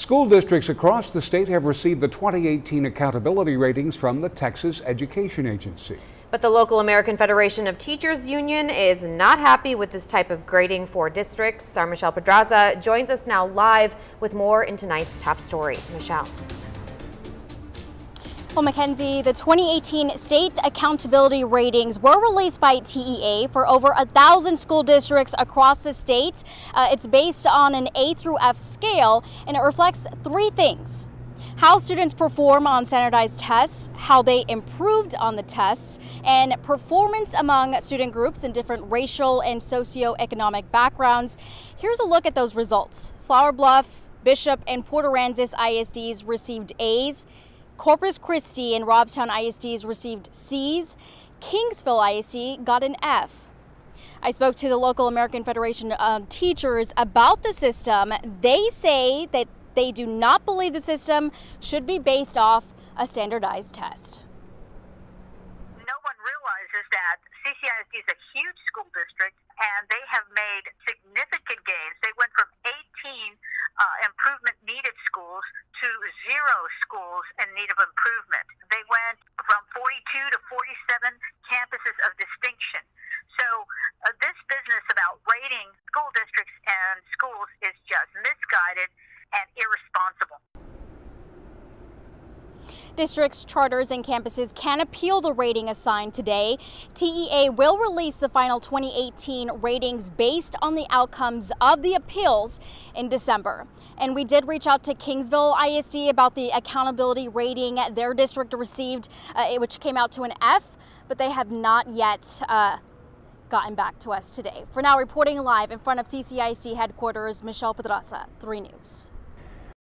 School districts across the state have received the 2018 accountability ratings from the Texas Education Agency. But the local American Federation of Teachers Union is not happy with this type of grading for districts. Our Michelle Pedraza joins us now live with more in tonight's top story. Michelle. Well, Mackenzie, the 2018 state accountability ratings were released by TEA for over 1,000 school districts across the state. It's based on an A through F scale, and it reflects three things: how students perform on standardized tests, how they improved on the tests, and performance among student groups in different racial and socioeconomic backgrounds. Here's a look at those results. Flower Bluff, Bishop, and Port Aransas ISDs received A's. Corpus Christi and Robstown ISDs received C's. Kingsville ISD got an F. I spoke to the local American Federation of Teachers about the system. They say that they do not believe the system should be based off a standardized test. No one realizes that CCISD is a huge school district, and they have made significant gains. They went from 18 improvement needed schools to 0 schools in need of improvement. They went from 42 to 47 campuses of distinction. So this business about rating school districts and schools is just misguided and irresponsible. Districts, charters, and campuses can appeal the rating assigned today. TEA will release the final 2018 ratings based on the outcomes of the appeals in December. And we did reach out to Kingsville ISD about the accountability rating their district received, which came out to an F, but they have not yet gotten back to us today. For now, reporting live in front of CCISD headquarters, Michelle Pedraza, 3 News.